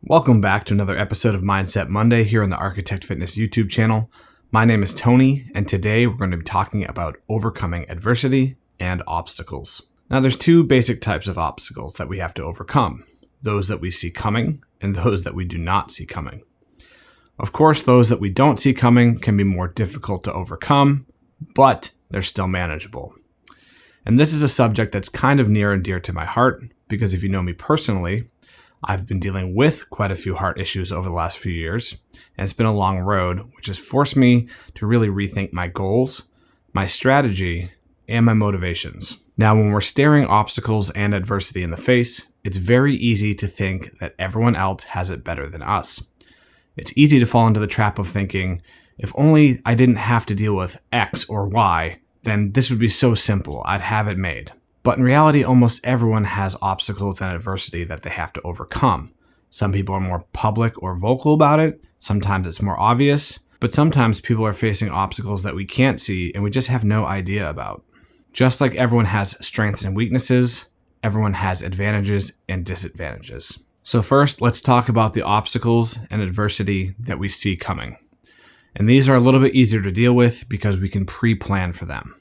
Welcome back to another episode of Mindset Monday here on the Architect Fitness YouTube channel. My name is Tony, and today we're going to be talking about overcoming adversity and obstacles. Now, there's two basic types of obstacles that we have to overcome: those that we see coming and those that we do not see coming. Of course, those that we don't see coming can be more difficult to overcome, but they're still manageable. And this is a subject that's kind of near and dear to my heart because if you know me personally, I've been dealing with quite a few heart issues over the last few years, and it's been a long road, which has forced me to really rethink my goals, my strategy, and my motivations. Now, when we're staring obstacles and adversity in the face, it's very easy to think that everyone else has it better than us. It's easy to fall into the trap of thinking, if only I didn't have to deal with X or Y, then this would be so simple, I'd have it made. But in reality, almost everyone has obstacles and adversity that they have to overcome. Some people are more public or vocal about it. Sometimes it's more obvious. But sometimes people are facing obstacles that we can't see and we just have no idea about. Just like everyone has strengths and weaknesses, everyone has advantages and disadvantages. So first, let's talk about the obstacles and adversity that we see coming. And these are a little bit easier to deal with because we can pre-plan for them.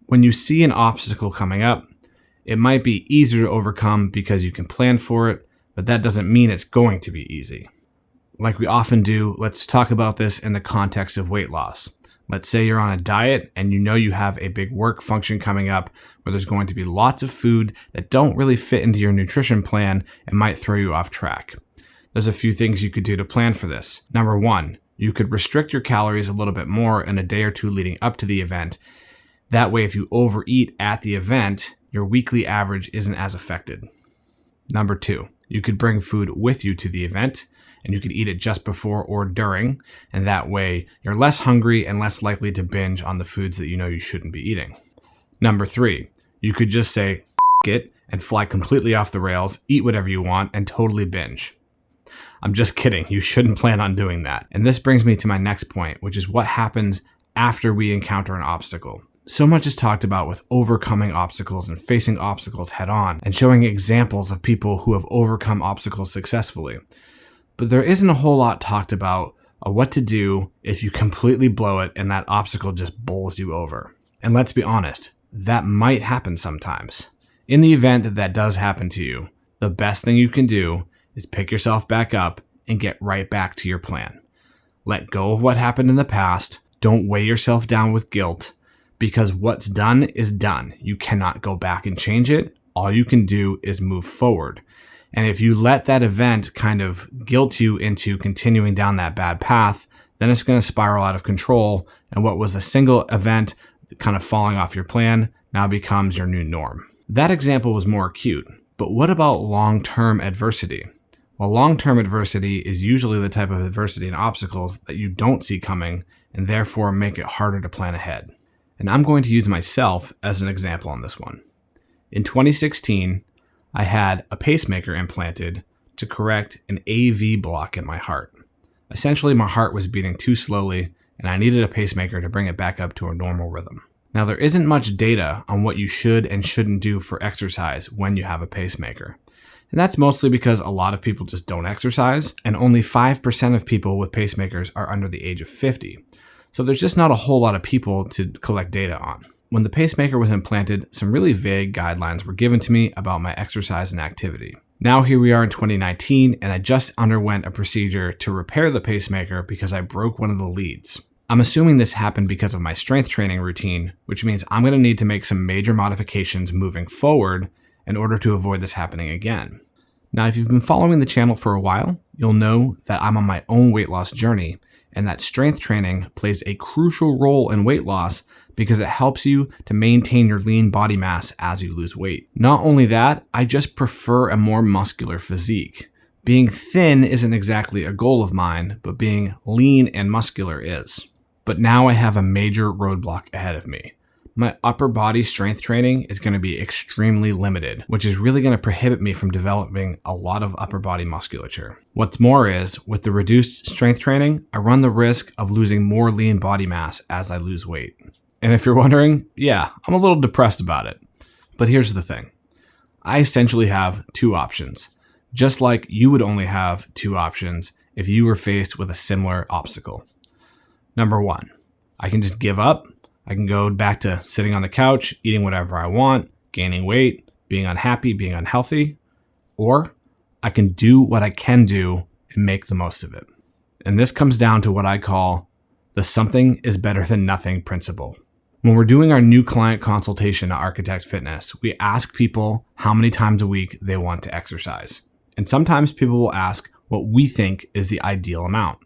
When you see an obstacle coming up, it might be easier to overcome because you can plan for it, but that doesn't mean it's going to be easy. Like we often do, let's talk about this in the context of weight loss. Let's say you're on a diet and you know you have a big work function coming up where there's going to be lots of food that don't really fit into your nutrition plan and might throw you off track. There's a few things you could do to plan for this. Number one, you could restrict your calories a little bit more in a day or two leading up to the event. That way, if you overeat at the event, your weekly average isn't as affected. Number two, you could bring food with you to the event and you could eat it just before or during, and that way you're less hungry and less likely to binge on the foods that you know you shouldn't be eating. Number three, you could just say F it and fly completely off the rails, eat whatever you want, and totally binge. I'm just kidding, you shouldn't plan on doing that. And this brings me to my next point, which is what happens after we encounter an obstacle. So much is talked about with overcoming obstacles and facing obstacles head on and showing examples of people who have overcome obstacles successfully. But there isn't a whole lot talked about what to do if you completely blow it and that obstacle just bowls you over. And let's be honest, that might happen sometimes. In the event that that does happen to you, the best thing you can do is pick yourself back up and get right back to your plan. Let go of what happened in the past. Don't weigh yourself down with guilt. Because what's done is done. You cannot go back and change it. All you can do is move forward. And if you let that event kind of guilt you into continuing down that bad path, then it's going to spiral out of control. And what was a single event kind of falling off your plan now becomes your new norm. That example was more acute. But what about long-term adversity? Well, long-term adversity is usually the type of adversity and obstacles that you don't see coming and therefore make it harder to plan ahead. And I'm going to use myself as an example on this one. In 2016, I had a pacemaker implanted to correct an AV block in my heart. Essentially, my heart was beating too slowly, and I needed a pacemaker to bring it back up to a normal rhythm. Now, there isn't much data on what you should and shouldn't do for exercise when you have a pacemaker. And that's mostly because a lot of people just don't exercise, and only 5% of people with pacemakers are under the age of 50. So there's just not a whole lot of people to collect data on. When the pacemaker was implanted, some really vague guidelines were given to me about my exercise and activity. Now here we are in 2019, and I just underwent a procedure to repair the pacemaker because I broke one of the leads. I'm assuming this happened because of my strength training routine, which means I'm going to need to make some major modifications moving forward in order to avoid this happening again. Now, if you've been following the channel for a while, you'll know that I'm on my own weight loss journey, and that strength training plays a crucial role in weight loss because it helps you to maintain your lean body mass as you lose weight. Not only that, I just prefer a more muscular physique. Being thin isn't exactly a goal of mine, but being lean and muscular is. But now I have a major roadblock ahead of me. My upper body strength training is going to be extremely limited, which is really going to prohibit me from developing a lot of upper body musculature. What's more is, with the reduced strength training, I run the risk of losing more lean body mass as I lose weight. And if you're wondering, yeah, I'm a little depressed about it. But here's the thing. I essentially have two options: just like you would only have two options if you were faced with a similar obstacle. Number one, I can just give up. I can go back to sitting on the couch, eating whatever I want, gaining weight, being unhappy, being unhealthy, or I can do what I can do and make the most of it. And this comes down to what I call the something is better than nothing principle. When we're doing our new client consultation at Architect Fitness, we ask people how many times a week they want to exercise. And sometimes people will ask what we think is the ideal amount.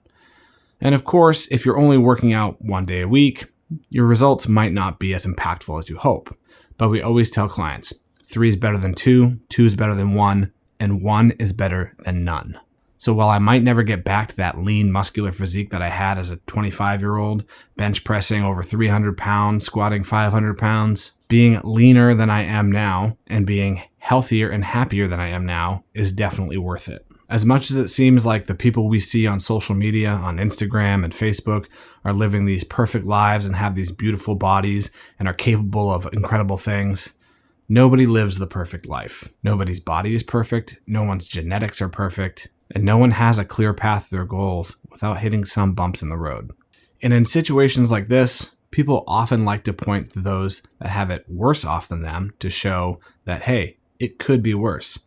And of course, if you're only working out 1 day a week, your results might not be as impactful as you hope. But we always tell clients, 3 is better than 2, 2 is better than 1, and 1 is better than none. So while I might never get back to that lean muscular physique that I had as a 25-year-old, bench pressing over 300 pounds, squatting 500 pounds, being leaner than I am now and being healthier and happier than I am now is definitely worth it. As much as it seems like the people we see on social media, on Instagram and Facebook, are living these perfect lives and have these beautiful bodies and are capable of incredible things, nobody lives the perfect life. Nobody's body is perfect, no one's genetics are perfect, and no one has a clear path to their goals without hitting some bumps in the road. And in situations like this, people often like to point to those that have it worse off than them to show that, hey, it could be worse.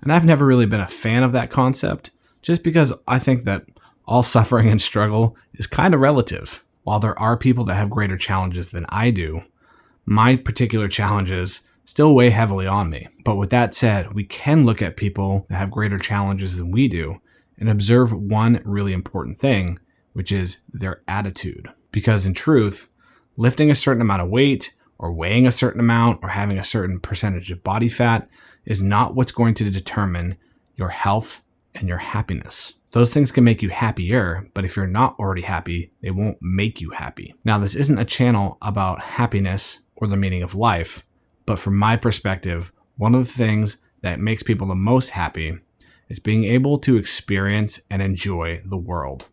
And I've never really been a fan of that concept, just because I think that all suffering and struggle is kind of relative. While there are people that have greater challenges than I do, my particular challenges still weigh heavily on me. But with that said, we can look at people that have greater challenges than we do and observe one really important thing, which is their attitude. Because in truth, lifting a certain amount of weight or weighing a certain amount or having a certain percentage of body fat is not what's going to determine your health and your happiness. Those things can make you happier, but if you're not already happy, they won't make you happy. Now, this isn't a channel about happiness or the meaning of life, but from my perspective, one of the things that makes people the most happy is being able to experience and enjoy the world.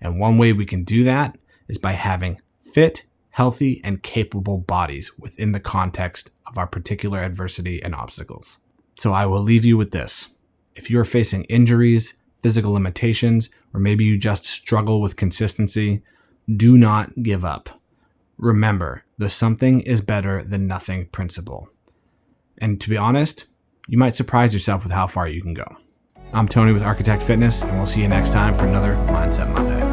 And one way we can do that is by having fit, healthy, and capable bodies within the context of our particular adversity and obstacles. So I will leave you with this. If you are facing injuries, physical limitations, or maybe you just struggle with consistency, do not give up. Remember, the something is better than nothing principle. And to be honest, you might surprise yourself with how far you can go. I'm Tony with Architect Fitness, and we'll see you next time for another Mindset Monday.